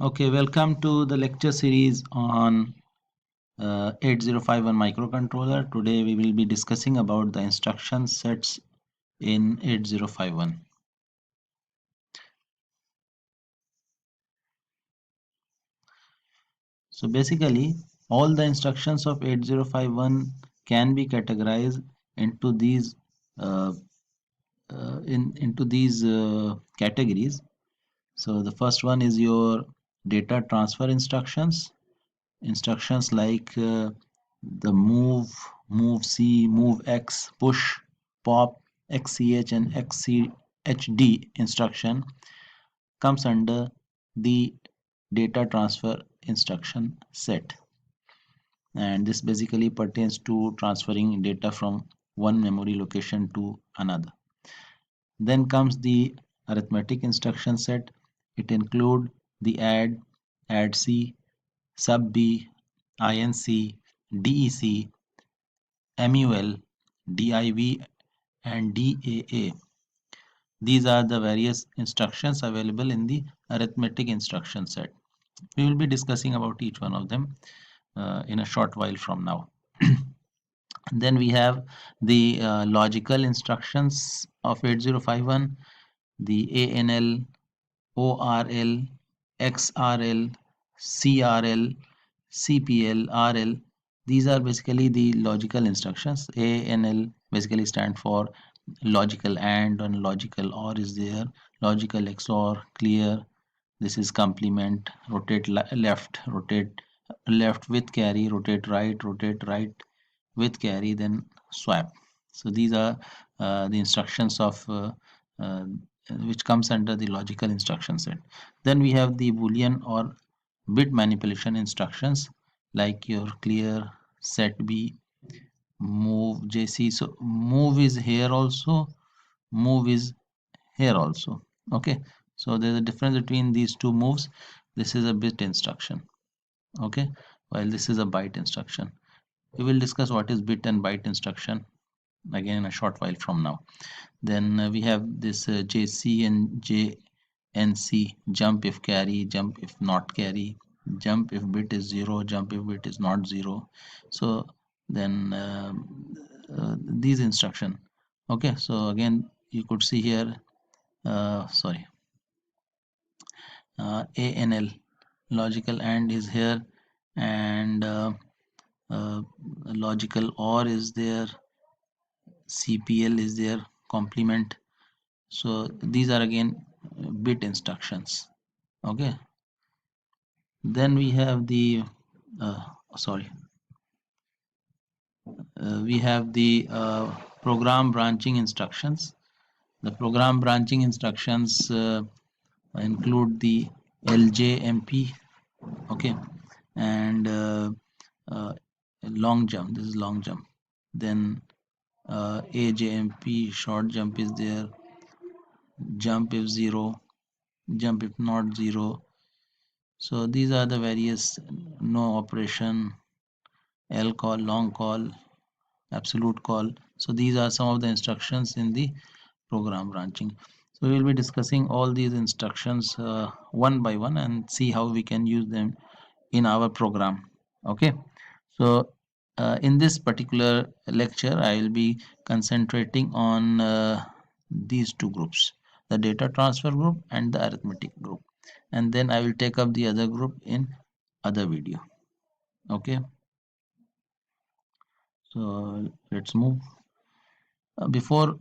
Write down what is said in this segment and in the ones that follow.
Okay, welcome to the lecture series on 8051 microcontroller. Today we will be discussing about the instruction sets in 8051. So basically, all the instructions of 8051 can be categorized into these uh, into these categories. So the first one is your data transfer instructions. Instructions like the move C, move X, push, pop, XCH and XCHD instruction comes under the data transfer instruction set, and this basically pertains to transferring data from one memory location to another. Then comes the arithmetic instruction set. It include the add C, sub B, INC, DEC, MUL, DIV and DAA. These are the various instructions available in the arithmetic instruction set. We will be discussing about each one of them in a short while from now. Then we have the logical instructions of 8051, the ANL, ORL, XRL, CRL, CPL, RL. These are basically the logical instructions. ANL basically stand for logical and logical or is there, logical XOR, clear. This is complement, rotate left with carry, rotate right with carry, then swap. So these are the instructions of uh, which comes under the logical instruction set. Then we have the boolean or bit manipulation instructions like your clear, set B, move JC. So move is here also, move is here also. Okay, so there's a difference between these two moves. This is a bit instruction, okay, while this is a byte instruction. We will discuss what is bit and byte instruction again in a short while from now. Then we have this JC and JNC, jump if carry, jump if not carry, jump if bit is 0, jump if bit is not 0. So then these instruction. Okay, so again you could see here, sorry, ANL, logical AND is here, and uh, logical OR is there, CPL is there, complement. So these are again bit instructions. Okay, then we have the uh, sorry we have the program branching instructions. The program branching instructions include the LJMP, okay, and long jump. This is long jump. Then AJMP, short jump is there, jump if 0, jump if not 0. So these are the various no operation, L call, long call, absolute call. So these are some of the instructions in the program branching. So we will be discussing all these instructions one by one and see how we can use them in our program. Okay, so in this particular lecture I will be concentrating on these two groups, the data transfer group and the arithmetic group, and then I will take up the other group in other video. Okay, so let's move. Before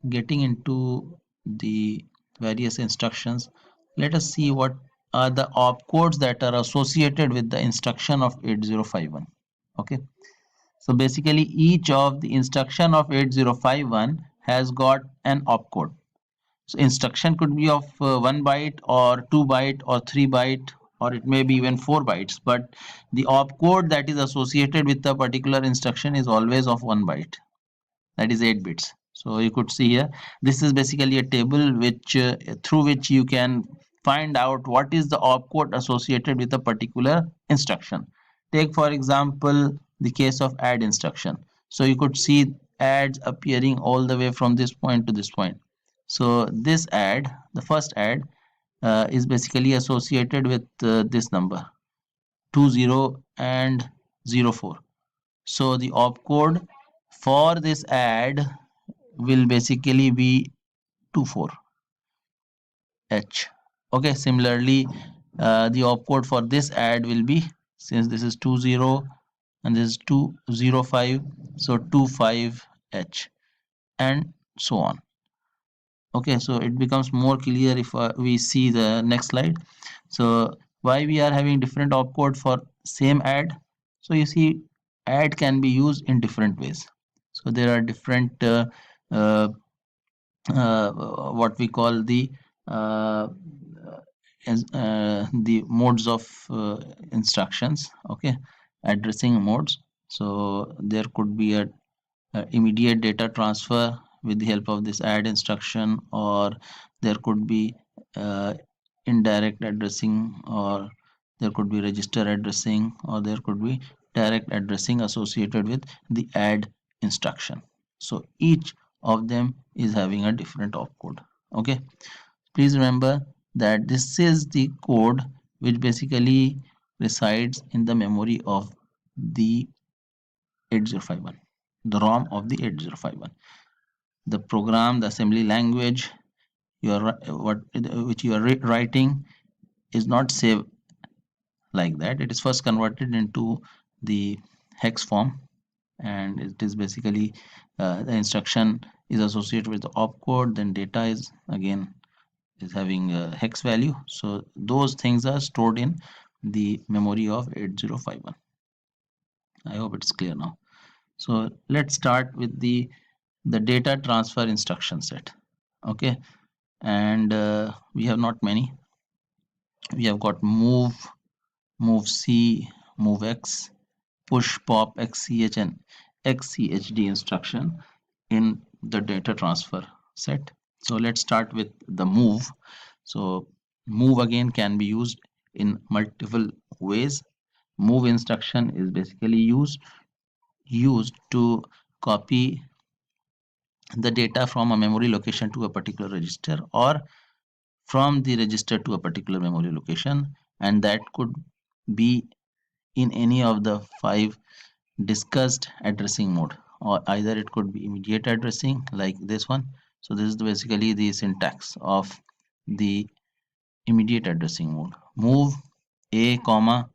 getting into the various instructions, let us see what are the opcodes that are associated with the instruction of 8051. Okay, so basically each of the instruction of 8051 has got an opcode. So instruction could be of 1 byte or 2 byte or 3 byte, or it may be even 4 bytes, but the opcode that is associated with the particular instruction is always of 1 byte, that is 8 bits. So you could see here, this is basically a table which through which you can find out what is the opcode associated with a particular instruction. Take for example the case of add instruction. So you could see adds appearing all the way from this point to this point. So this add, the first add, is basically associated with this number 20 and 04. So the opcode for this add will basically be 24H. Okay, similarly, the opcode for this add will be, since this is 20 and this is 205, so 25H, and so on. Okay, so it becomes more clear if we see the next slide. So why we are having different opcode for same add? So you see, add can be used in different ways. So there are different uh, what we call uh, the modes of instructions. Okay, addressing modes. So there could be a immediate data transfer with the help of this add instruction, or there could be uh, indirect addressing, or there could be register addressing, or there could be direct addressing associated with the add instruction. So each of them is having a different opcode. Okay, please remember that this is the code which basically resides in the memory of the 8051, the ROM of the 8051. The program, the assembly language you are which you are writing is not saved like that. It is first converted into the hex form, and it is basically the instruction is associated with the opcode, then data is again is having a hex value. So those things are stored in the memory of 8051. I hope it's clear now. So let's start with the data transfer instruction set. Okay, and we have not many. We have got move, move C, move X, push, pop, XCH, and XCHD instruction in the data transfer set. So let's start with the move. So move again can be used in multiple ways. Move instruction is basically used to copy the data from a memory location to a particular register, or from the register to a particular memory location, and that could be in any of the 5 discussed addressing mode, or either it could be immediate addressing like this one. So this is basically the syntax of the immediate addressing mode. Move a comma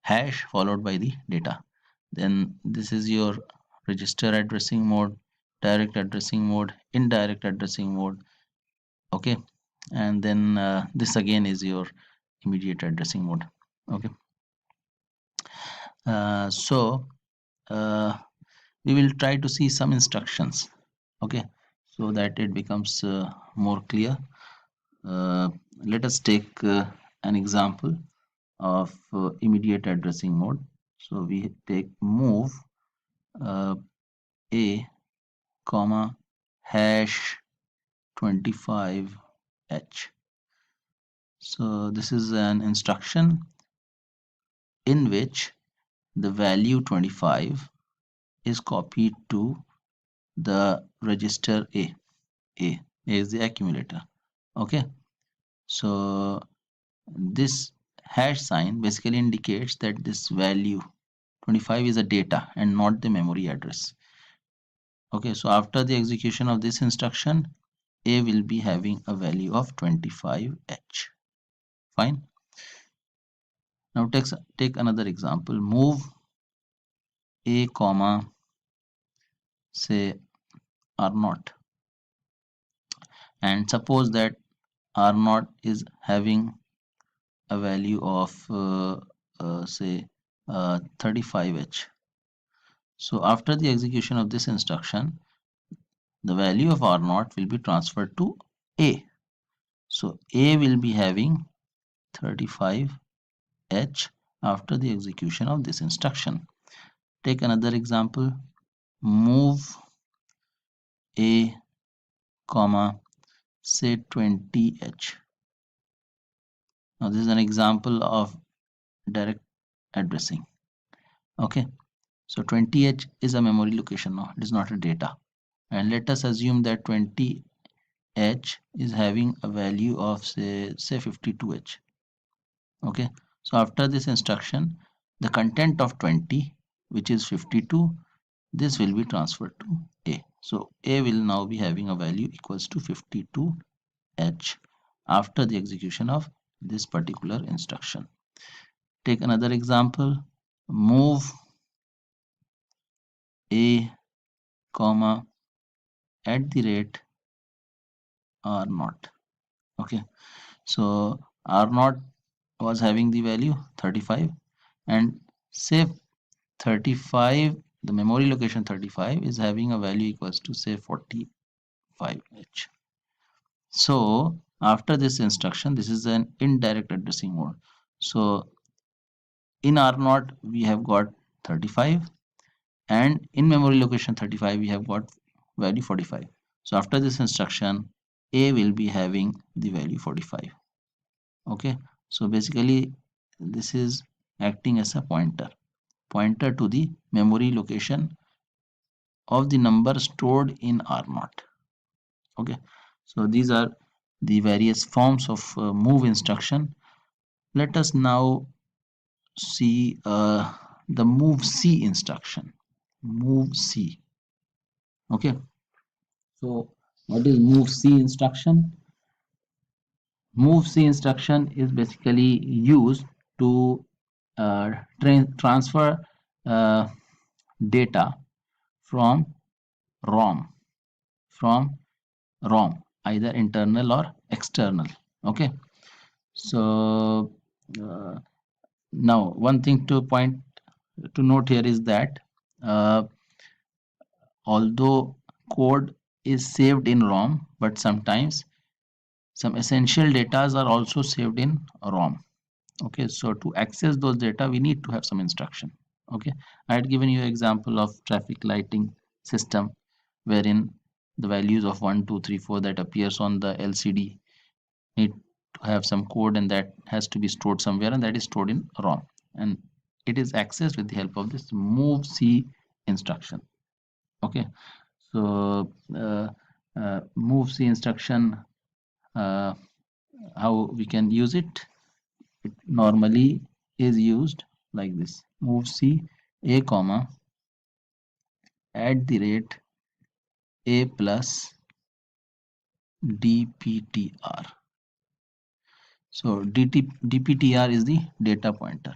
hash followed by the data. Then this is your register addressing mode, direct addressing mode, indirect addressing mode. Okay, and then this again is your immediate addressing mode. Okay, so we will try to see some instructions. Okay, so that it becomes more clear. Let us take an example of immediate addressing mode. So we take move a comma hash 25h. So this is an instruction in which the value 25 is copied to the register A. A is the accumulator. Okay, so this hash sign basically indicates that this value 25 is a data and not the memory address. Okay, so after the execution of this instruction, A will be having a value of 25h. Fine. Now take another example. Move A comma say R0, and suppose that R0 is having a value of say 35h. So after the execution of this instruction, the value of R0 will be transferred to A. So A will be having 35h after the execution of this instruction. Take another example. Move A comma say 20h. Now this is an example of direct addressing. Okay, so 20h is a memory location now, it is not a data. And let us assume that 20 H is having a value of say 52H. Okay, so after this instruction, the content of 20, which is 52, this will be transferred to A. So A will now be having a value equals to 52H after the execution of this particular instruction. Take another example. Move A comma at the rate R naught. Okay, so R naught was having the value 35, and say 35, the memory location 35 is having a value equals to say 45H. So after this instruction, this is an indirect addressing mode. So in R0 we have got 35, and in memory location 35 we have got value 45. So after this instruction, A will be having the value 45. Okay, so basically this is acting as a pointer to the memory location of the number stored in R0. Okay, so these are the various forms of move instruction. Let us now see the move C instruction. Move C. Okay, so what is move C instruction? Move C instruction is basically used to transfer uh, data from ROM, from ROM, either internal or external. Okay, so uh, now one thing to note here is that uh, although code is saved in ROM, but sometimes some essential data are also saved in ROM. Okay, so to access those data, we need to have some instruction. Okay, I had given you an example of traffic lighting system wherein the values of 1, 2, 3, 4 that appears on the LCD need to have some code, and that has to be stored somewhere, and that is stored in ROM, and it is accessed with the help of this move C instruction. Okay, so move C instruction, uh, how we can use it? It normally is used like this: move C A comma at the rate A plus DPTR. So DPTR is the data pointer,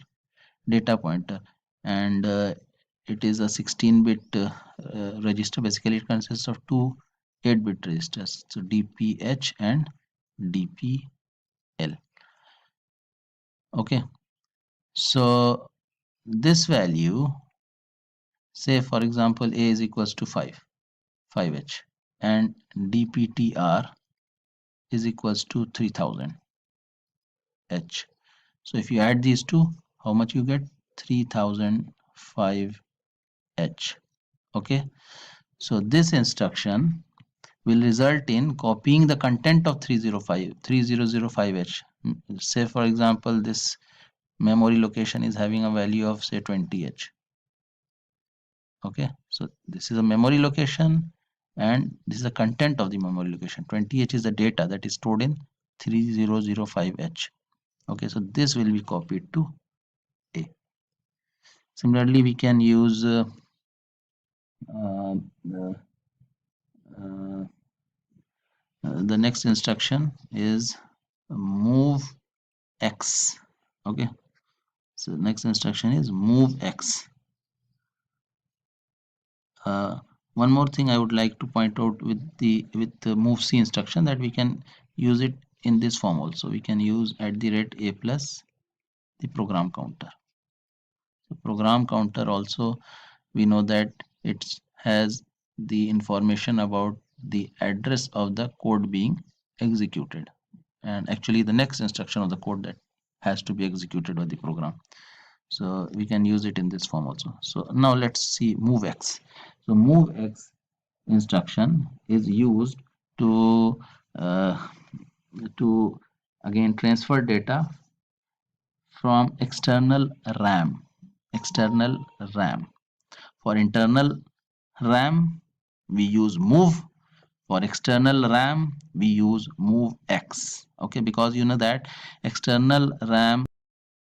and it is a 16-bit register. Basically it consists of two 8-bit registers, so DPH and DPL. Okay, so this value, say for example A is equals to 5H, and DPTR is equals to 3000H. So if you add these two, how much you get? 3005H. Okay, so this instruction will result in copying the content of 3005H. Say for example this memory location is having a value of say 20H. Okay, so this is a memory location, and this is the content of the memory location. 20H is the data that is stored in 3005H. Okay, so this will be copied to A. Similarly, we can use uh, the next instruction is move X. Okay, so next instruction is move X. One more thing I would like to point out with the move C instruction, that we can use it in this form also. We can use at the rate A plus the program counter. So program counter also, we know that it has the information about the address of the code being executed, and actually the next instruction of the code that has to be executed by the program. So we can use it in this form also. So now let's see move X. So move X instruction is used to uh, to again transfer data from external RAM. For internal RAM we use move. For external RAM, we use MOVX. Okay, because you know that external RAM